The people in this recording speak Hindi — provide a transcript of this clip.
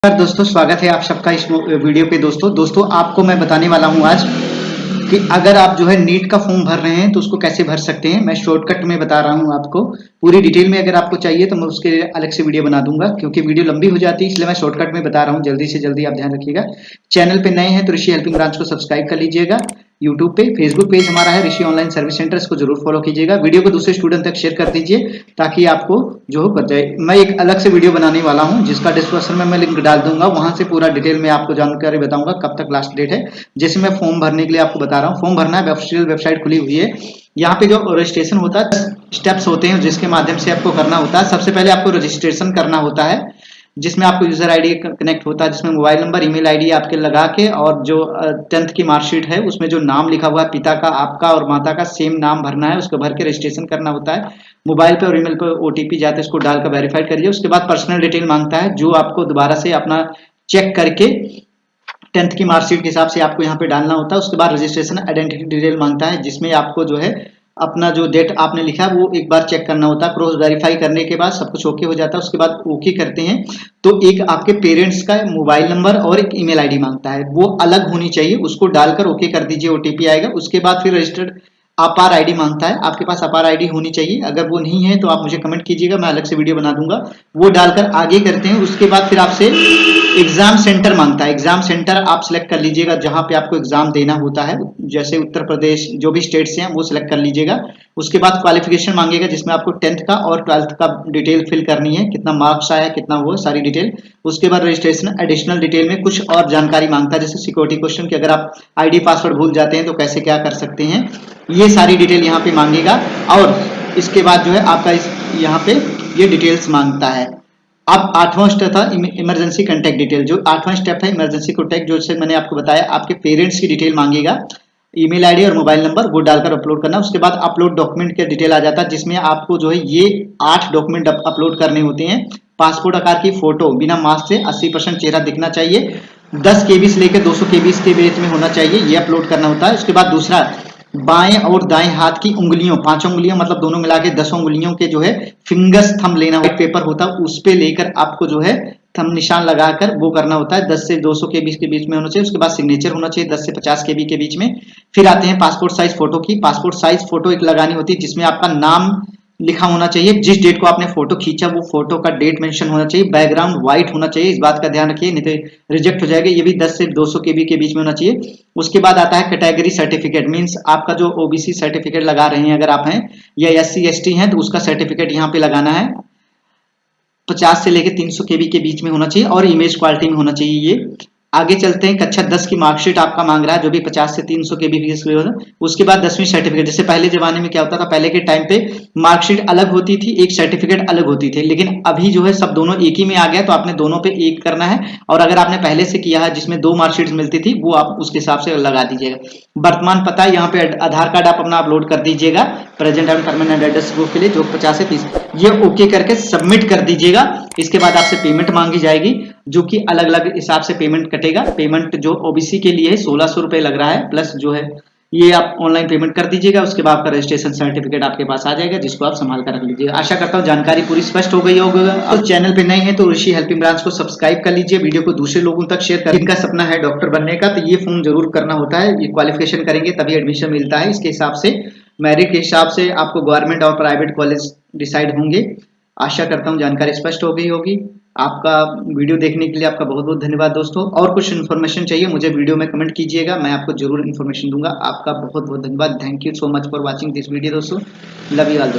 नमस्कार दोस्तों, स्वागत है आप सबका इस वीडियो पे। दोस्तों आपको मैं बताने वाला हूँ आज कि अगर आप जो है नीट का फॉर्म भर रहे हैं तो उसको कैसे भर सकते हैं। मैं शॉर्टकट में बता रहा हूँ आपको। पूरी डिटेल में अगर आपको चाहिए तो मैं उसके लिए अलग से वीडियो बना दूंगा, क्योंकि वीडियो लंबी हो जाती है, इसलिए मैं शॉर्टकट में बता रहा हूँ। जल्दी से जल्दी आप ध्यान रखिएगा। चैनल पे नए हैं तो ऋषि हेल्पिंग ब्रांच को सब्सक्राइब कर लीजिएगा। यूट्यूब पे, फेसबुक पेज हमारा है ऋषि ऑनलाइन सर्विस सेंटर, इसको जरूर फॉलो कीजिएगा। वीडियो को दूसरे स्टूडेंट तक शेयर कर दीजिए ताकि आपको जो हो जाए। मैं एक अलग से वीडियो बनाने वाला हूं जिसका डिस्क्रिप्शन में मैं लिंक डाल दूंगा, वहां से पूरा डिटेल में आपको जानकारी बताऊंगा कब तक लास्ट डेट है। जैसे मैं फॉर्म भरने के लिए आपको बता रहा हूँ, फॉर्म भरना है, ऑफिशियल वेबसाइट खुली हुई है। यहाँ पे जो रजिस्ट्रेशन होता है, स्टेप्स होते हैं जिसके माध्यम से आपको करना होता है। सबसे पहले आपको रजिस्ट्रेशन करना होता है, जिसमें आपको यूजर आईडी कनेक्ट होता है, जिसमें मोबाइल नंबर, ईमेल आईडी आपके लगा के, और जो 10th की मार्कशीट है उसमें जो नाम लिखा हुआ है पिता का, आपका और माता का सेम नाम भरना है, उसको भर के रजिस्ट्रेशन करना होता है। मोबाइल पे और ईमेल पे ओटीपी जाते हैं, उसको डालकर वेरीफाई करिए। उसके बाद पर्सनल डिटेल मांगता है, जो आपको दोबारा से अपना चेक करके 10th की मार्कशीट के हिसाब से आपको यहाँ पे डालना होता है। उसके बाद रजिस्ट्रेशन आइडेंटिटी डिटेल मांगता है, जिसमें आपको जो है अपना जो डेट आपने लिखा है वो एक बार चेक करना होता है। क्रॉस वेरीफाई करने के बाद सब कुछ ओके हो जाता है। उसके बाद ओके करते हैं तो एक आपके पेरेंट्स का मोबाइल नंबर और एक ईमेल आईडी मांगता है, वो अलग होनी चाहिए, उसको डालकर ओके कर दीजिए, ओटीपी आएगा। उसके बाद फिर रजिस्टर्ड अपार आईडी मांगता है, आपके पास अपार आईडी होनी चाहिए। अगर वो नहीं है तो आप मुझे कमेंट कीजिएगा, मैं अलग से वीडियो बना दूंगा। वो डालकर आगे करते हैं। उसके बाद फिर आपसे एग्जाम सेंटर मांगता है, एग्जाम सेंटर आप सिलेक्ट कर लीजिएगा जहां पे आपको एग्जाम देना होता है। जैसे उत्तर प्रदेश, जो भी स्टेट से हैं वो सिलेक्ट कर लीजिएगा। उसके बाद क्वालिफिकेशन मांगेगा, जिसमें आपको 10th का और 12th का डिटेल फिल करनी है, कितना मार्क्स आया, कितना वो सारी डिटेल। उसके बाद रजिस्ट्रेशन एडिशनल डिटेल में कुछ और जानकारी मांगता है, जैसे सिक्योरिटी क्वेश्चन कि अगर आप आईडी पासवर्ड भूल जाते हैं तो कैसे क्या कर सकते हैं, ये सारी डिटेल यहाँ पे मांगेगा। और इसके बाद जो है आपका यहाँ पे ये डिटेल्स मांगता है। अब 8वां स्टेप था इमरजेंसी कांटेक्ट डिटेल। जो 8वां स्टेप है इमरजेंसी कांटेक्ट, जो से मैंने आपको बताया, आपके पेरेंट्स की डिटेल मांगेगा, ईमेल आईडी और मोबाइल नंबर, वो डालकर अपलोड करना। उसके बाद अपलोड डॉक्यूमेंट के डिटेल आ जाता है, जिसमें आपको जो है ये 8 डॉक्यूमेंट अपलोड करने होते हैं। पासपोर्ट आकार की फोटो बिना मास्क से 80% चेहरा दिखना चाहिए, 10 केबी से लेकर 200 केबी के बीच में होना चाहिए, ये अपलोड करना होता है। उसके बाद दूसरा, बाएं और दाएं हाथ की उंगलियों, 5 उंगलियों मतलब दोनों मिला के 10 उंगलियों के जो है फिंगर्स थंब लेना होता है। पेपर होता है उस पे लेकर आपको जो है थंब निशान लगाकर वो करना होता है। 10 से 200 के बीच में होना चाहिए। उसके बाद सिग्नेचर होना चाहिए 10 से 50 केबी के बीच में। फिर आते हैं पासपोर्ट साइज फोटो की। पासपोर्ट साइज फोटो एक लगानी होती है, जिसमें आपका नाम लिखा होना चाहिए, जिस डेट को आपने फोटो खींचा वो फोटो का डेट मेंशन होना चाहिए, बैकग्राउंड व्हाइट होना चाहिए, इस बात का ध्यान रखिए नहीं तो रिजेक्ट हो जाएगा। ये भी 10 से 200 केबी के बीच में होना चाहिए। उसके बाद आता है कैटेगरी सर्टिफिकेट, मींस आपका जो ओबीसी सर्टिफिकेट लगा रहे हैं अगर आप हैं, या एससी एसटी हैं तो उसका सर्टिफिकेट यहाँ पे लगाना है। 50 से लेकर 300 केबी के बीच में होना चाहिए और इमेज क्वालिटी में होना चाहिए ये। आगे चलते हैं, कक्षा 10 की मार्कशीट आपका मांग रहा है, जो भी 50 से 300 के बीच में होना। उसके बाद 10वीं सर्टिफिकेट, जैसे पहले जमाने में क्या होता था, पहले के टाइम पे मार्कशीट अलग होती थी, एक सर्टिफिकेट अलग होती थी, लेकिन अभी जो है सब दोनों एक ही में आ गया, तो आपने दोनों पे एक करना है। और अगर आपने पहले से किया है जिसमें 2 मार्कशीट मिलती थी, वो आप उसके हिसाब से लगा दीजिएगा। वर्तमान पता यहाँ पे आधार कार्ड आप अपना अपलोड कर दीजिएगा, present and permanent address proof के लिए, जो 50 से 30, ये ओके करके सबमिट कर दीजिएगा। इसके बाद आपसे पेमेंट मांगी जाएगी, जो कि अलग अलग हिसाब से पेमेंट कटेगा। पेमेंट जो ओबीसी के लिए 1600 रुपए लग रहा है, प्लस जो है ये आप ऑनलाइन पेमेंट कर दीजिएगा। उसके बाद आपका रजिस्ट्रेशन सर्टिफिकेट आपके पास आ जाएगा, जिसको आप संभाल कर रख लीजिएगा। आशा करता हूँ जानकारी पूरी स्पष्ट हो गई होगा। और चैनल पे नए हैं तो ऋषि हेल्पिंग ब्रांच को सब्सक्राइब कर लीजिए, वीडियो को दूसरे लोगों तक शेयर कर। जिनका सपना है डॉक्टर बनने का, तो ये फॉर्म जरूर करना होता है। ये क्वालिफिकेशन करेंगे तभी एडमिशन मिलता है। इसके हिसाब से, मेरिट के हिसाब से आपको गवर्नमेंट और प्राइवेट कॉलेज डिसाइड होंगे। आशा करता हूँ जानकारी स्पष्ट हो गई होगी। आपका वीडियो देखने के लिए आपका बहुत बहुत धन्यवाद दोस्तों। और कुछ इन्फॉर्मेशन चाहिए मुझे वीडियो में कमेंट कीजिएगा, मैं आपको जरूर इन्फॉर्मेशन दूंगा। आपका बहुत बहुत धन्यवाद। Thank you so much for watching this video दोस्तों। लव यू ऑल दोस्तों।